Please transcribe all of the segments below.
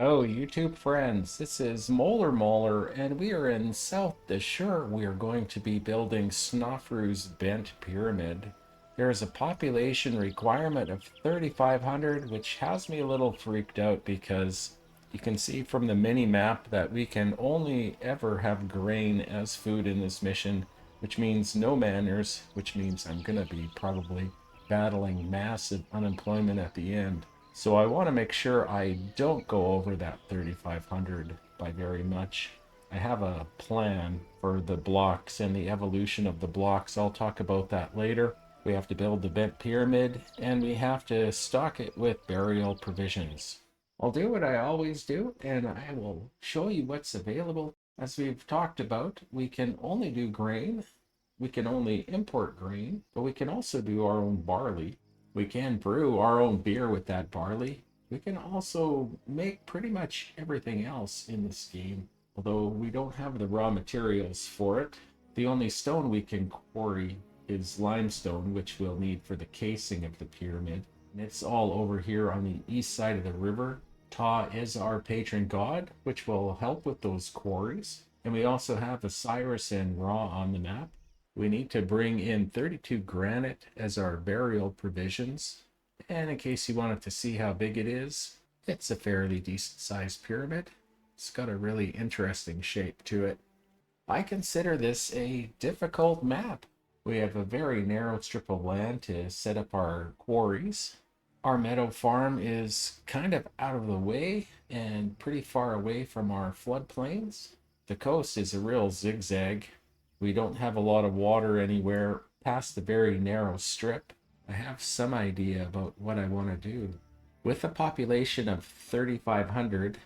Oh, YouTube friends, this is Molar, and we are in South Dahshur. We are going to be building Snofru's Bent Pyramid. There is a population requirement of 3,500, which has me a little freaked out because you can see from the mini map that we can only ever have grain as food in this mission, which means no manners, which means I'm gonna be probably battling massive unemployment at the end. So I want to make sure I don't go over that 3,500 by very much. I have a plan for the blocks and the evolution of the blocks. I'll talk about that later. We have to build the bent pyramid and we have to stock it with burial provisions. I'll do what I always do and I will show you what's available. As we've talked about, we can only do grain. We can only import grain, but we can also do our own barley. We can brew our own beer with that barley. We can also make pretty much everything else in this game, although we don't have the raw materials for it. The only stone we can quarry is limestone, which we'll need for the casing of the pyramid. And it's all over here on the east side of the river. Ta is our patron god, which will help with those quarries. And we also have Osiris and Ra on the map. We need to bring in 32 granite as our burial provisions. And in case you wanted to see how big it is, it's a fairly decent sized pyramid. It's got a really interesting shape to it. I consider this a difficult map. We have a very narrow strip of land to set up our quarries. Our meadow farm is kind of out of the way and pretty far away from our floodplains. The coast is a real zigzag. We don't have a lot of water anywhere past the very narrow strip. I have some idea about what I want to do. With a population of 3,500,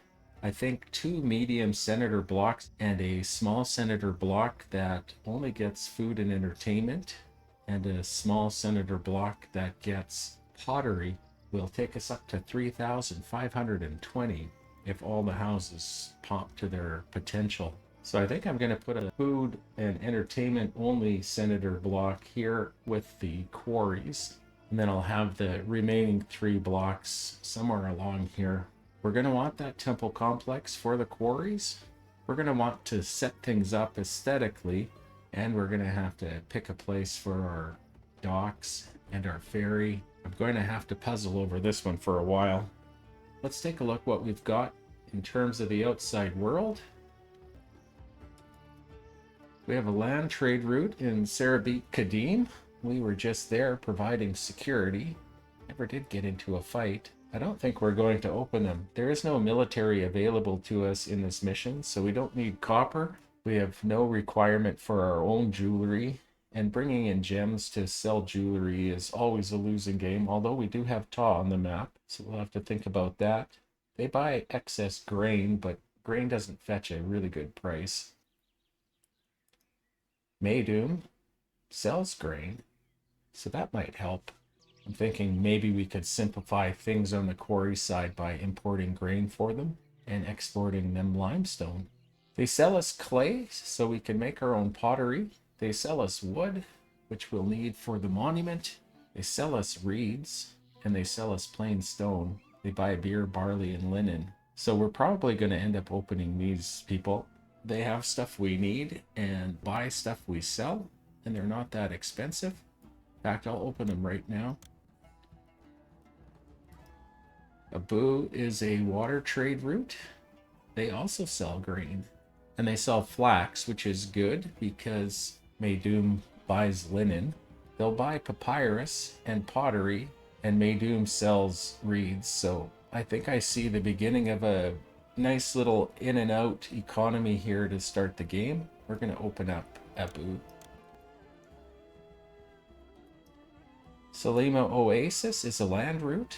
I think 2 medium senator blocks and a small senator block that only gets food and entertainment, and a small senator block that gets pottery will take us up to 3,520 if all the houses pop to their potential. So I think I'm going to put a food and entertainment only senator block here with the quarries. And then I'll have the remaining 3 blocks somewhere along here. We're going to want that temple complex for the quarries. We're going to want to set things up aesthetically. And we're going to have to pick a place for our docks and our ferry. I'm going to have to puzzle over this one for a while. Let's take a look what we've got in terms of the outside world. We have a land trade route in Sarabit Kadim. We were just there providing security. Never did get into a fight. I don't think we're going to open them. There is no military available to us in this mission, so we don't need copper. We have no requirement for our own jewelry, and bringing in gems to sell jewelry is always a losing game, although we do have Ta on the map, so we'll have to think about that. They buy excess grain, but grain doesn't fetch a really good price. Maydoom sells grain, so that might help. I'm thinking maybe we could simplify things on the quarry side by importing grain for them and exporting them limestone. They sell us clay so we can make our own pottery. They sell us wood, which we'll need for the monument. They sell us reeds and they sell us plain stone. They buy beer, barley, and linen. So we're probably going to end up opening these people. They have stuff we need and buy stuff we sell, and they're not that expensive. In fact, I'll open them right now. Abu is a water trade route. They also sell grain, and they sell flax, which is good because Maydoom buys linen. They'll buy papyrus and pottery, and Maydoom sells reeds. So I think I see the beginning of a nice little in and out economy here to start the game. We're going to open up Abu. Salima Oasis is a land route.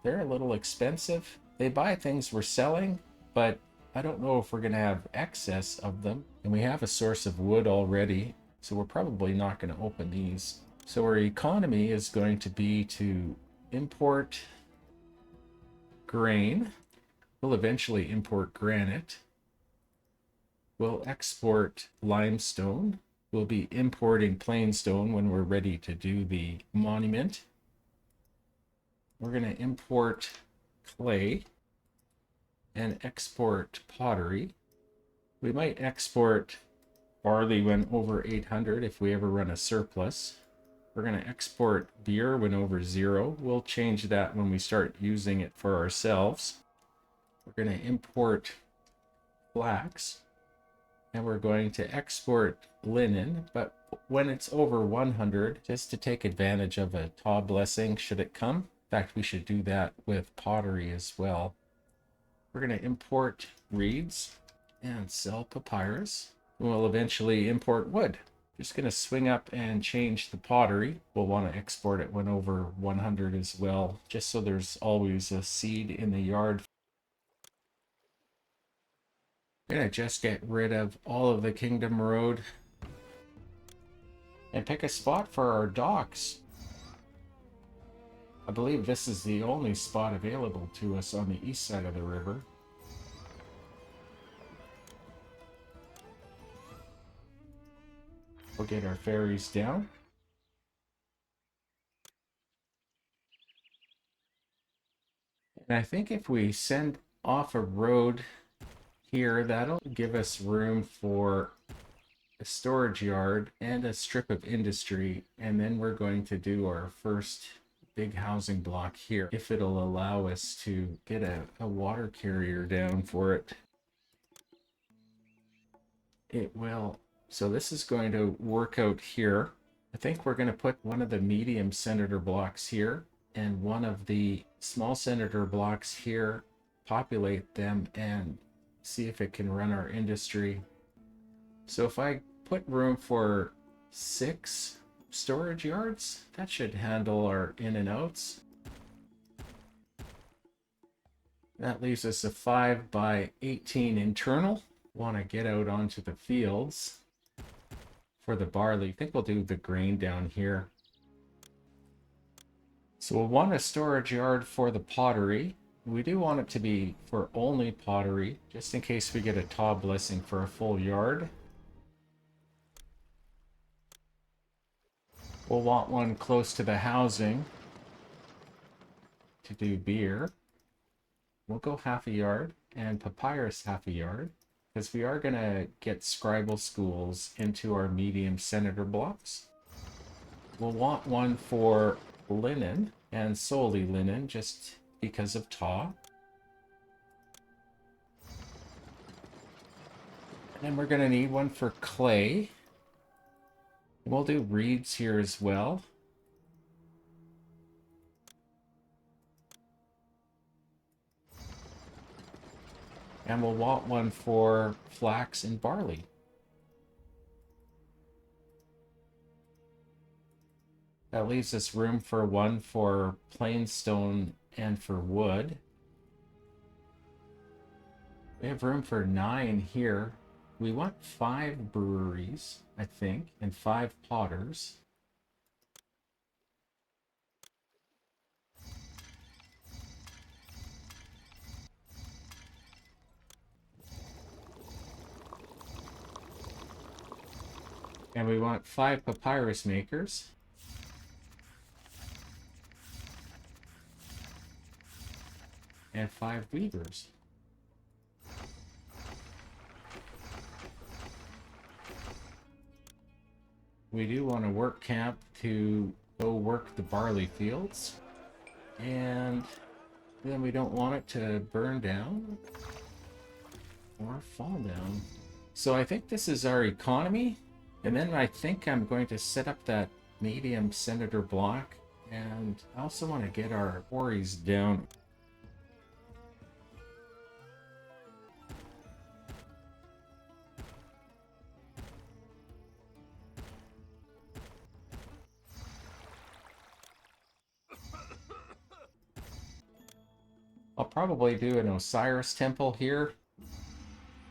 They're a little expensive. They buy things we're selling, but I don't know if we're going to have excess of them. And we have a source of wood already, so we're probably not going to open these. So our economy is going to be to import grain. We'll eventually import granite. We'll export limestone. We'll be importing plain stone when we're ready to do the monument. We're going to import clay. and export pottery. We might export barley when over 800 if we ever run a surplus. We're going to export beer when over 0. We'll change that when we start using it for ourselves. We're going to import flax, and we're going to export linen, but when it's over 100, just to take advantage of a taw blessing should it come. In fact, we should do that with pottery as well. We're going to import reeds and sell papyrus. We'll eventually import wood. Just going to swing up and change the pottery. We'll want to export it when over 100 as well, just so there's always a seed in the yard. I'm going to just get rid of all of the Kingdom Road and pick a spot for our docks. I believe this is the only spot available to us on the east side of the river. We'll get our ferries down. And I think if we send off a road here, that'll give us room for a storage yard and a strip of industry. And then we're going to do our first big housing block here, if it'll allow us to get a water carrier down for it. It will. So this is going to work out here. I think we're going to put one of the medium senator blocks here and one of the small senator blocks here, populate them, and see if it can run our industry. So if I put room for 6 storage yards, that should handle our in and outs. That leaves us a 5 by 18 internal. Want to get out onto the fields for the barley. I think we'll do the grain down here. So we'll want a storage yard for the pottery. We do want it to be for only pottery, just in case we get a taw blessing for a full yard. We'll want one close to the housing to do beer. We'll go half a yard, and papyrus half a yard, because we are going to get scribal schools into our medium senator blocks. We'll want one for linen, and solely linen, just because of taw. And then we're going to need one for clay. We'll do reeds here as well. And we'll want one for flax and barley. That leaves us room for one for plain stone and for wood. We have room for 9 here. We want 5 breweries, I think, and 5 potters. And we want 5 papyrus makers. And 5 weavers. We do want a work camp to go work the barley fields. And then we don't want it to burn down or fall down. So I think this is our economy. And then I think I'm going to set up that medium senator block. And I also want to get our quarries down. I'll probably do an Osiris temple here,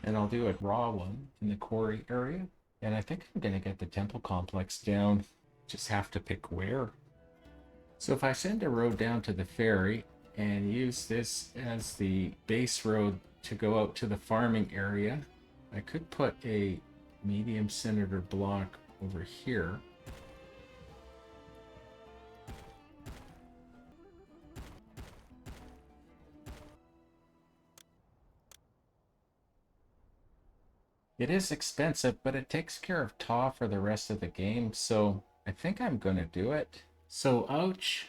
and I'll do a raw one in the quarry area. And I think I'm going to get the temple complex down. Just have to pick where. So if I send a road down to the ferry and use this as the base road to go out to the farming area, I could put a medium senator block over here. It is expensive, but it takes care of tar for the rest of the game, so I think I'm going to do it. So ouch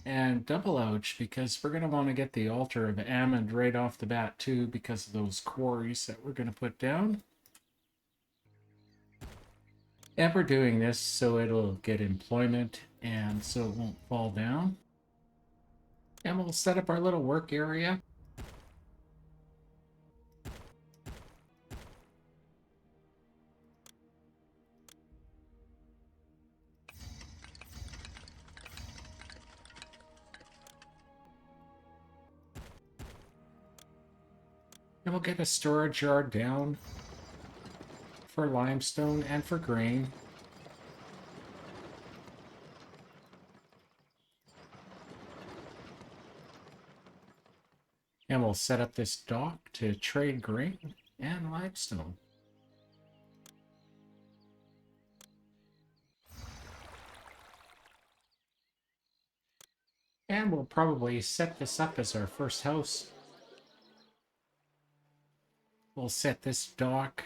and double ouch, because we're going to want to get the altar of Ammon right off the bat too, because of those quarries that we're going to put down. And we're doing this so it'll get employment and so it won't fall down. And we'll set up our little work area. And we'll get a storage yard down for limestone and for grain. And we'll set up this dock to trade grain and limestone. And we'll probably set this up as our first house. We'll set this dock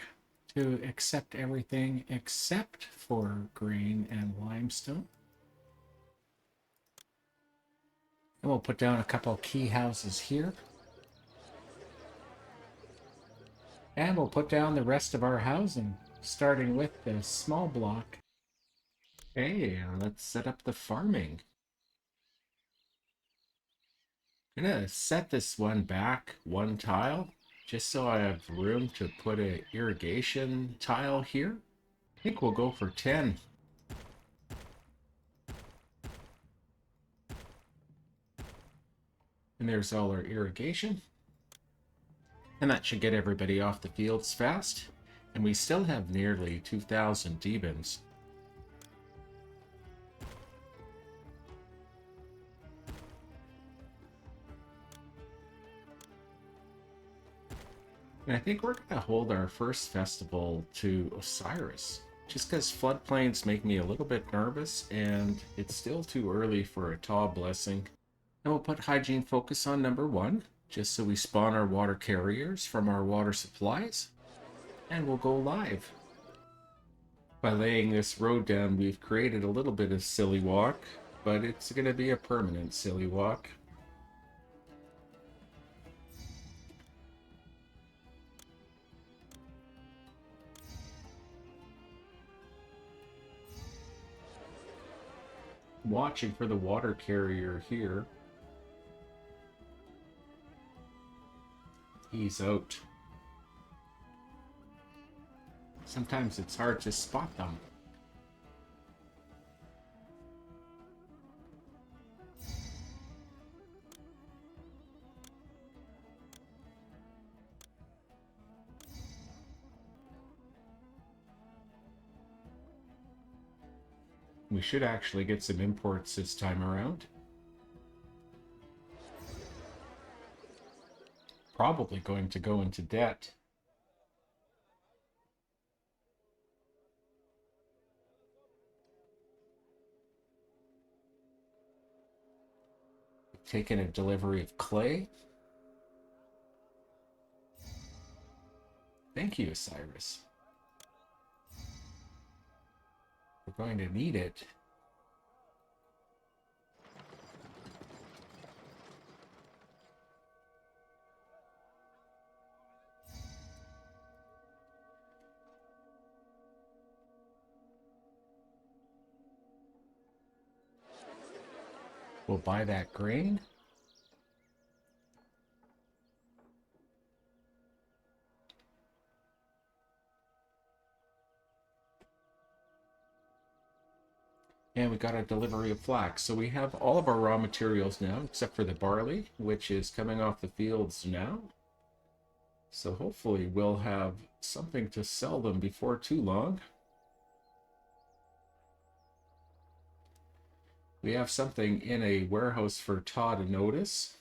to accept everything except for grain and limestone. And we'll put down a couple key houses here. And we'll put down the rest of our housing, starting with the small block. Hey, let's set up the farming. I'm gonna set this one back one tile, just so I have room to put an irrigation tile here. I think we'll go for 10. And there's all our irrigation. And that should get everybody off the fields fast. And we still have nearly 2,000 demons. And I think we're going to hold our first festival to Osiris. Just because floodplains make me a little bit nervous, and it's still too early for a tall blessing. And we'll put hygiene focus on number 1, just so we spawn our water carriers from our water supplies. And we'll go live. By laying this road down, we've created a little bit of silly walk, but it's going to be a permanent silly walk. Watching for the water carrier here. He's out. Sometimes it's hard to spot them. We should actually get some imports this time around. Probably going to go into debt. Taking a delivery of clay. Thank you, Cyrus. We're going to need it. We'll buy that grain. And we got a delivery of flax. So we have all of our raw materials now, except for the barley, which is coming off the fields now. So hopefully we'll have something to sell them before too long. We have something in a warehouse for Todd and Otis.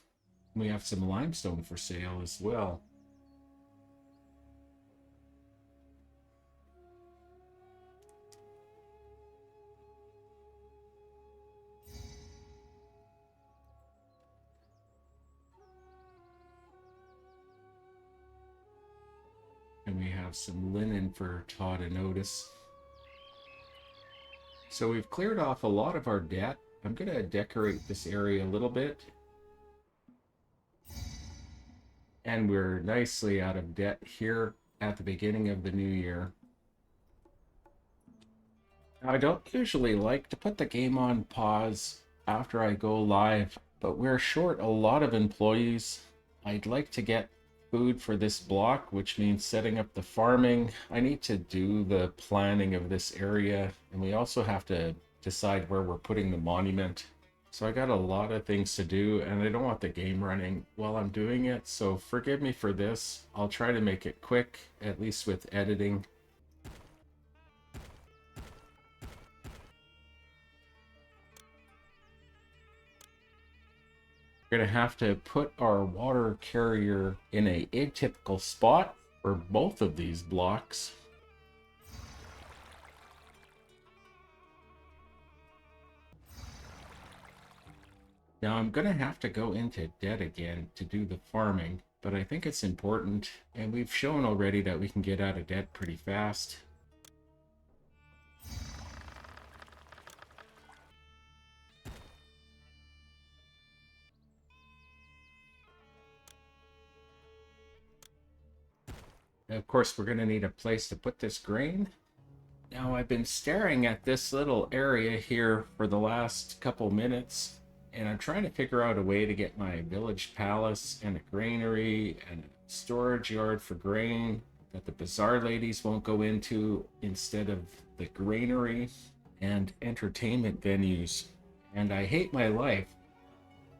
We have some limestone for sale as well. And we have some linen for Todd to notice. So we've cleared off a lot of our debt. I'm going to decorate this area a little bit. And we're nicely out of debt here at the beginning of the new year. Now, I don't usually like to put the game on pause after I go live, but we're short a lot of employees. I'd like to get food for this block, which means setting up the farming. I need to do the planning of this area, and we also have to decide where we're putting the monument. So I got a lot of things to do, and I don't want the game running while I'm doing it, so forgive me for this. I'll try to make it quick, at least with editing. We're going to have to put our water carrier in a atypical spot for both of these blocks. Now I'm going to have to go into debt again to do the farming, but I think it's important, and we've shown already that we can get out of debt pretty fast. Of course, we're going to need a place to put this grain. Now, I've been staring at this little area here for the last couple minutes, and I'm trying to figure out a way to get my village palace and a granary and a storage yard for grain that the bazaar ladies won't go into instead of the granary, and entertainment venues. And I hate my life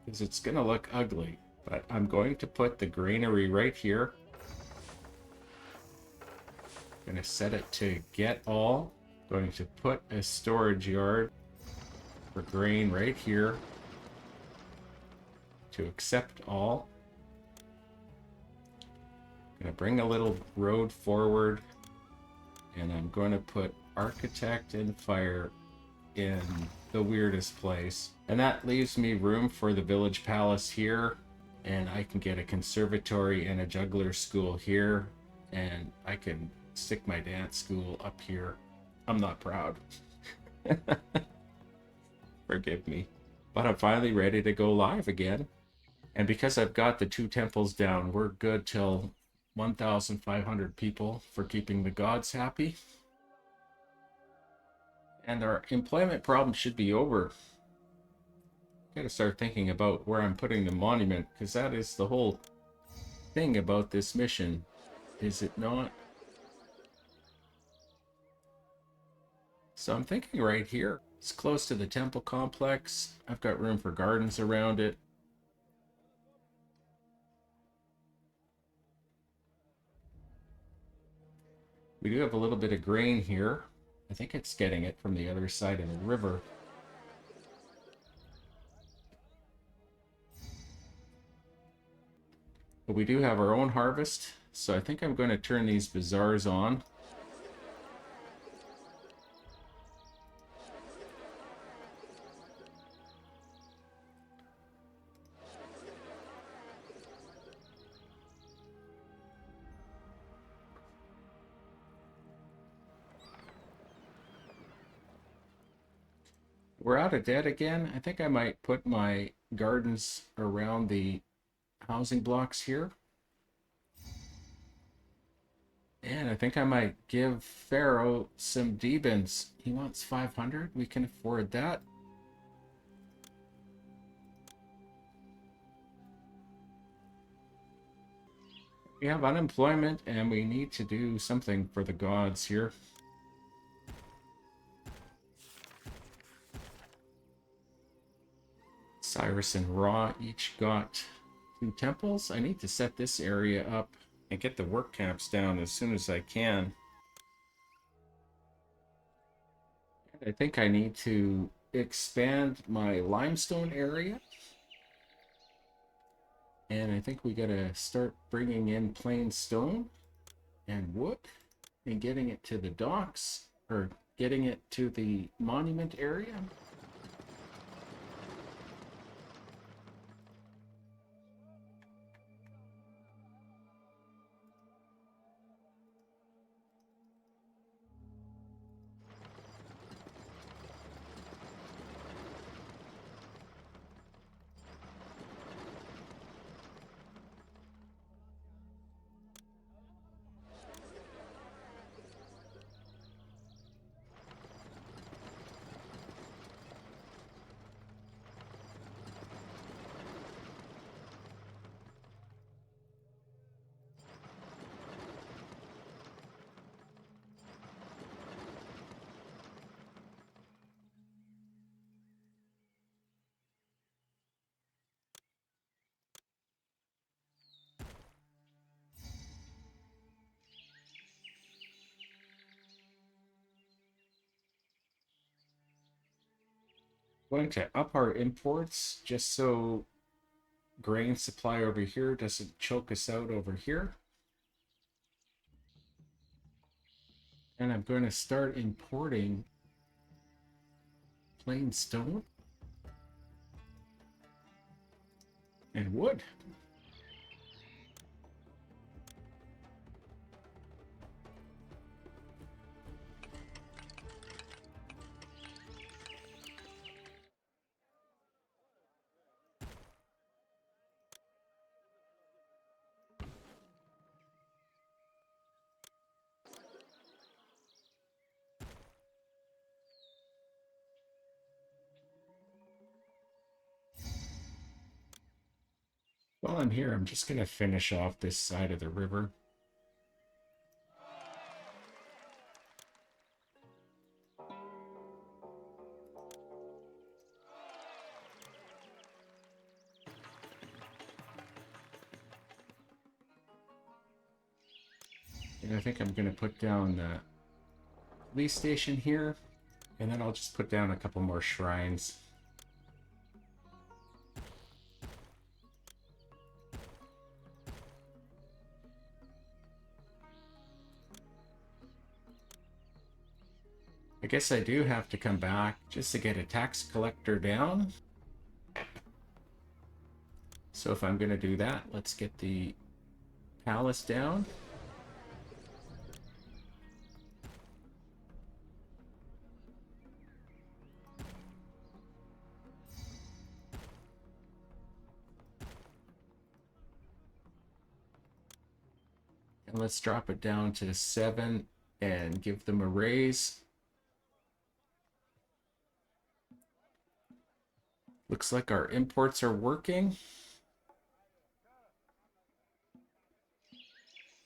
because it's going to look ugly, but I'm going to put the granary right here. Going to set it to get all. Going to put a storage yard for grain right here to accept all. Going to bring a little road forward, and I'm going to put architect and fire in the weirdest place. And that leaves me room for the village palace here, and I can get a conservatory and a juggler school here, and I can stick my dance school up here. I'm not proud. Forgive me. But I'm finally ready to go live again. And because I've got the 2 temples down, we're good till 1,500 people for keeping the gods happy. And our employment problem should be over. Gotta start thinking about where I'm putting the monument, because that is the whole thing about this mission, is it not? So I'm thinking right here. It's close to the temple complex. I've got room for gardens around it. We do have a little bit of grain here. I think it's getting it from the other side of the river. But we do have our own harvest, so I think I'm going to turn these bazaars on. We're out of debt again. I think I might put my gardens around the housing blocks here. And I think I might give Pharaoh some D-bins. He wants 500. We can afford that. We have unemployment, and we need to do something for the gods here. Cyrus and Ra each got 2 temples. I need to set this area up and get the work camps down as soon as I can. I think I need to expand my limestone area. And I think we gotta start bringing in plain stone and wood and getting it to the docks, or getting it to the monument area. Going to up our imports just so grain supply over here doesn't choke us out over here. And I'm going to start importing plain stone and wood. While I'm here, I'm just going to finish off this side of the river. And I think I'm going to put down the police station here, and then I'll just put down a couple more shrines. I guess I do have to come back just to get a tax collector down. So if I'm going to do that, let's get the palace down. And let's drop it down to 7 and give them a raise. Looks like our imports are working.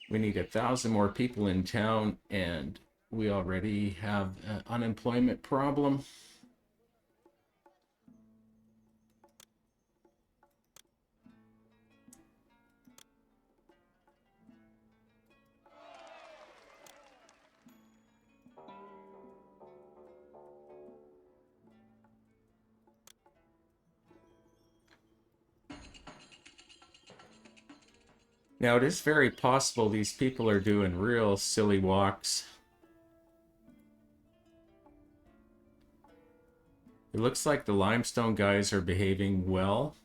We need 1,000 more people in town, and we already have an unemployment problem. Now, it is very possible these people are doing real silly walks. It looks like the limestone guys are behaving well,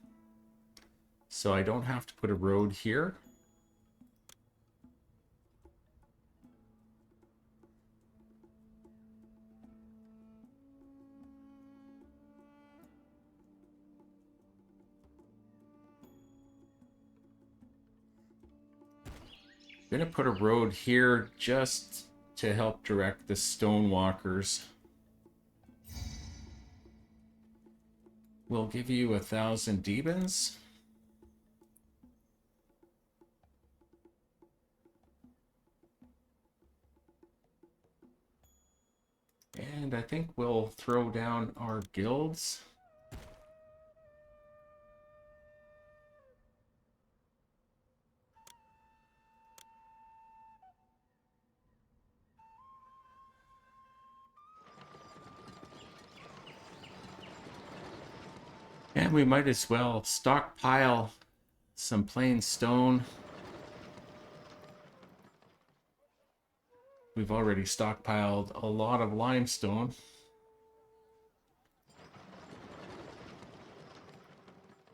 so I don't have to put a road here. I'm gonna put a road here just to help direct the stone walkers. We'll give you 1,000 demons. And I think we'll throw down our guilds. And we might as well stockpile some plain stone. We've already stockpiled a lot of limestone.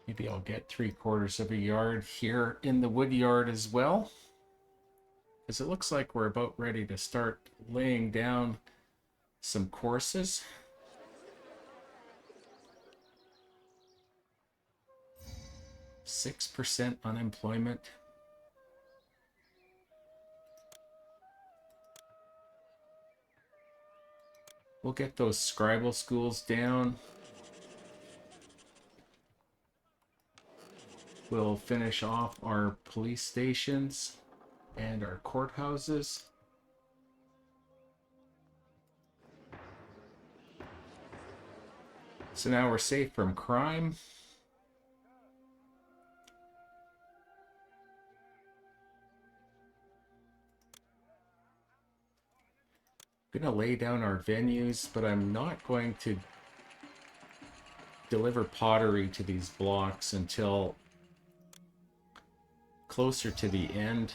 Maybe I'll get 3/4 of a yard here in the wood yard as well, because it looks like we're about ready to start laying down some courses. 6% unemployment. We'll get those scribal schools down. We'll finish off our police stations and our courthouses. So now we're safe from crime. I'm gonna lay down our venues, but I'm not going to deliver pottery to these blocks until closer to the end.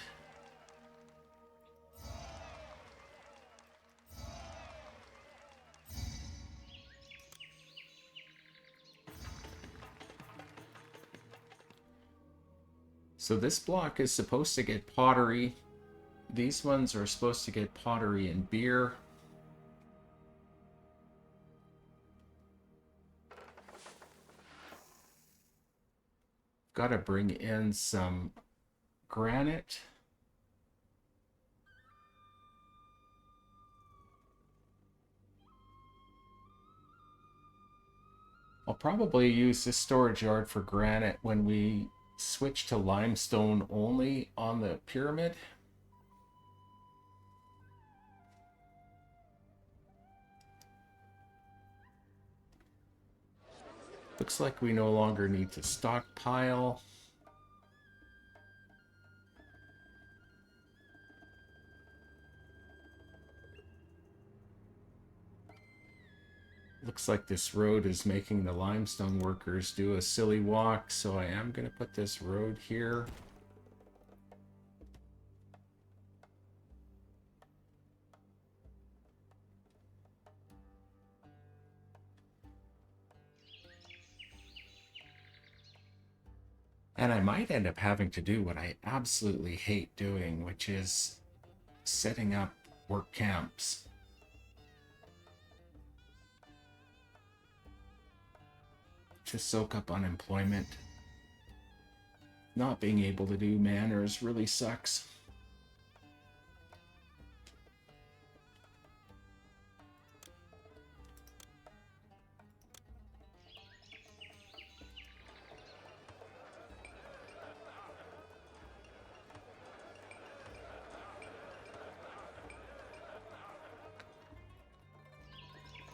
So this block is supposed to get pottery. These ones are supposed to get pottery and beer. Got to bring in some granite. I'll probably use this storage yard for granite when we switch to limestone only on the pyramid. Looks like we no longer need to stockpile. Looks like this road is making the limestone workers do a silly walk, so I am going to put this road here. And I might end up having to do what I absolutely hate doing, which is setting up work camps. To soak up unemployment. Not being able to do manners really sucks.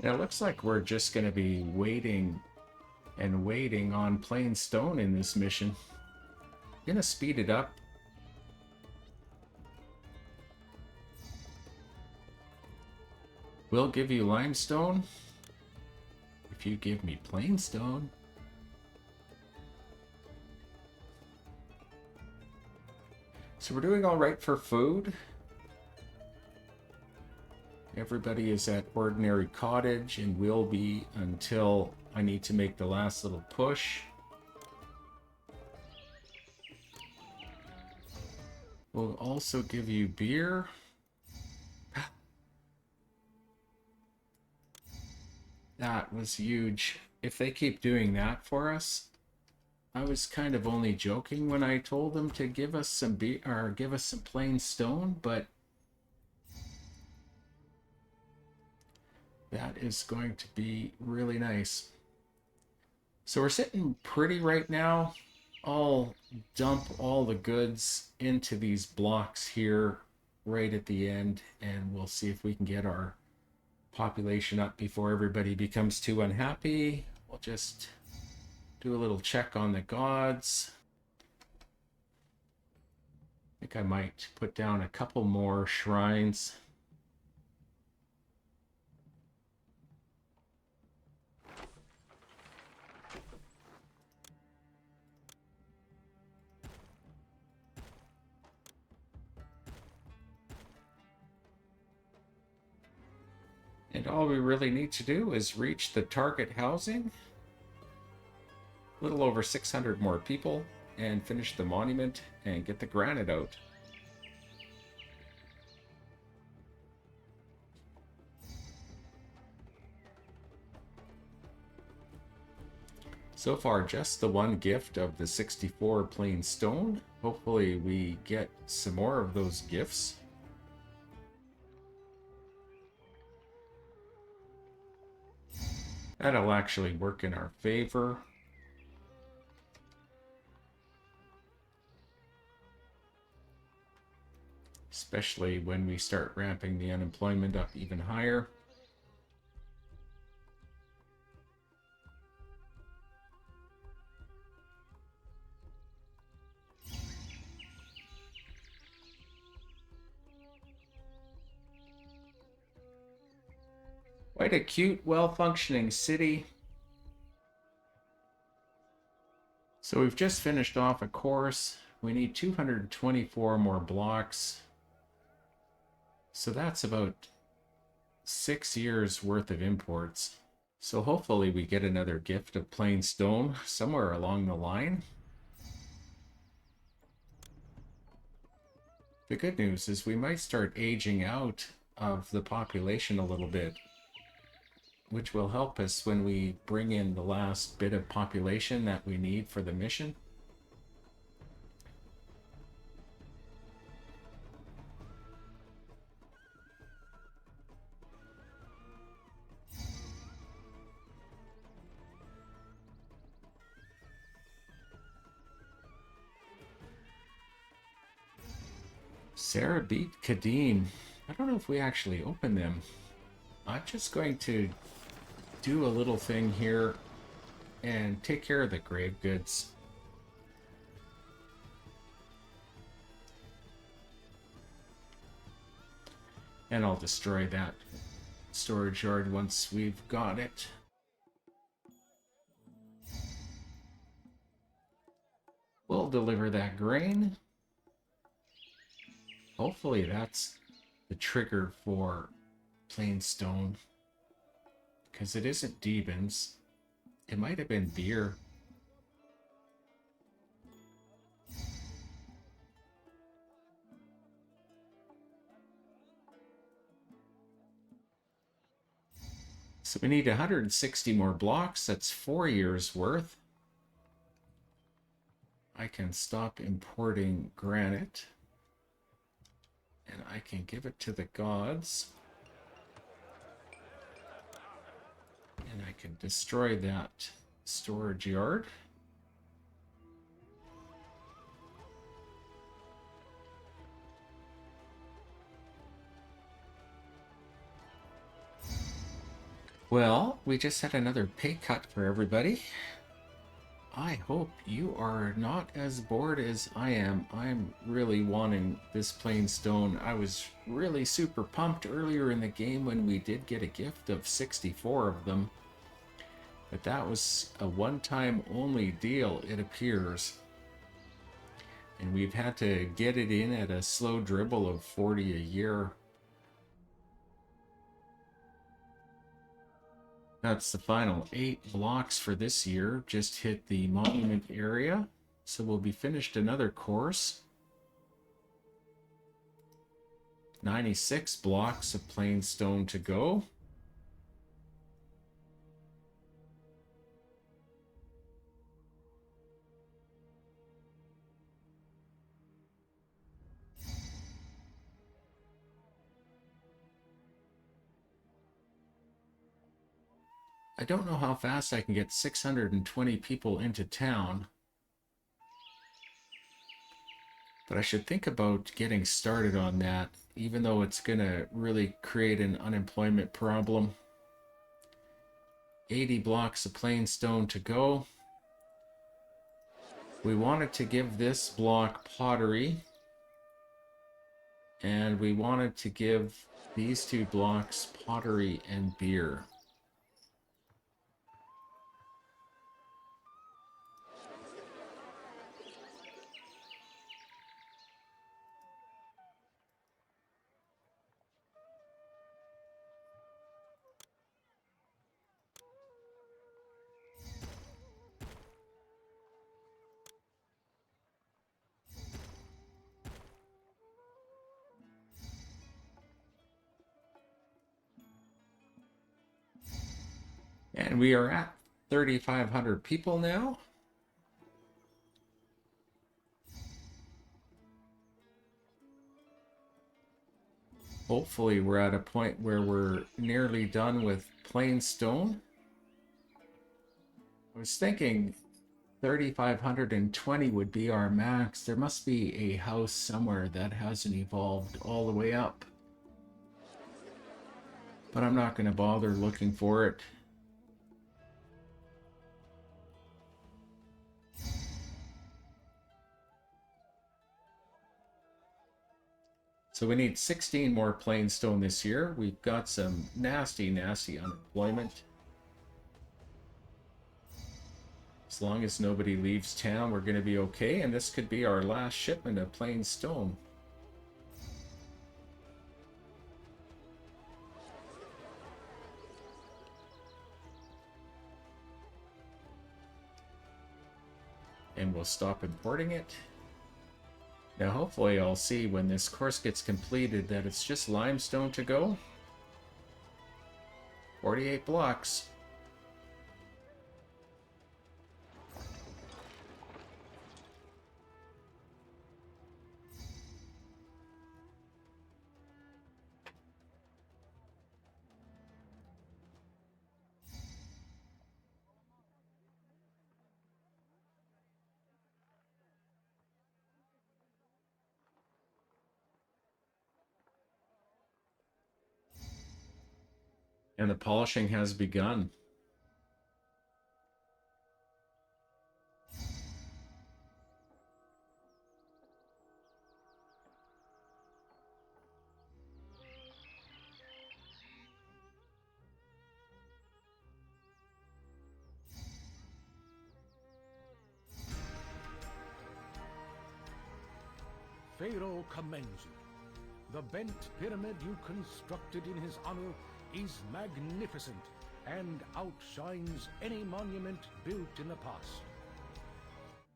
Now it looks like we're just going to be waiting and waiting on plain stone in this mission. I'm going to speed it up. We'll give you limestone if you give me plain stone. So we're doing all right for food. Everybody is at Ordinary Cottage and will be until I need to make the last little push. We'll also give you beer. That was huge. If they keep doing that for us, I was kind of only joking when I told them to give us some beer or give us some plain stone, but that is going to be really nice. So we're sitting pretty right now. I'll dump all the goods into these blocks here right at the end, and we'll see if we can get our population up before everybody becomes too unhappy. We'll just do a little check on the gods. I think I might put down a couple more shrines. And all we really need to do is reach the target housing, a little over 600 more people, and finish the monument and get the granite out. So far, just the one gift of the 64 plain stone. Hopefully we get some more of those gifts. That'll actually work in our favor. Especially when we start ramping the unemployment up even higher. Quite a cute, well-functioning city. So we've just finished off a course. We need 224 more blocks. So that's about 6 years worth of imports. So hopefully we get another gift of plain stone somewhere along the line. The good news is we might start aging out of the population a little bit, which will help us when we bring in the last bit of population that we need for the mission. Sarah beat Kadim. I don't know if we actually open them. I'm just going to do a little thing here and take care of the grave goods. And I'll destroy that storage yard once we've got it. We'll deliver that grain. Hopefully that's the trigger for plain stone, because it isn't Devon's. It might have been beer. So we need 160 more blocks. That's 4 years worth. I can stop importing granite, and I can give it to the gods. And I can destroy that storage yard. Well, we just had another pay cut for everybody. I hope you are not as bored as I am. I'm really wanting this plain stone. I was really super pumped earlier in the game when we did get a gift of 64 of them. But that was a one-time only deal, it appears. And we've had to get it in at a slow dribble of 40 a year. That's the final 8 blocks for this year. Just hit the monument area. So we'll be finished another course. 96 blocks of plain stone to go. I don't know how fast I can get 620 people into town, but I should think about getting started on that, even though it's going to really create an unemployment problem. 80 blocks of plain stone to go. We wanted to give this block pottery, and we wanted to give these 2 blocks pottery and beer. And we are at 3,500 people now. Hopefully we're at a point where we're nearly done with plain stone. I was thinking 3,520 would be our max. There must be a house somewhere that hasn't evolved all the way up. But I'm not going to bother looking for it. So we need 16 more plain stone this year. We've got some nasty, nasty unemployment. As long as nobody leaves town, we're going to be okay, and this could be our last shipment of plain stone. And we'll stop importing it. Now hopefully I'll see when this course gets completed that it's just limestone to go. 48 blocks. And the polishing has begun. Pharaoh commends you. The bent pyramid you constructed in his honor is magnificent and outshines any monument built in the past.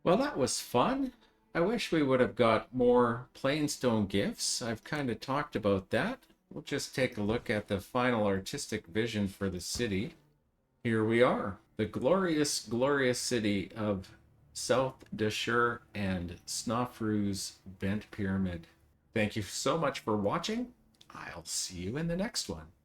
Well, that was fun. I wish we would have got more plainstone gifts. I've kind of talked about that. We'll just take a look at the final artistic vision for the city. Here we are, the glorious, glorious city of South Dahshur and Snofru's Bent Pyramid. Thank you so much for watching. I'll see you in the next one.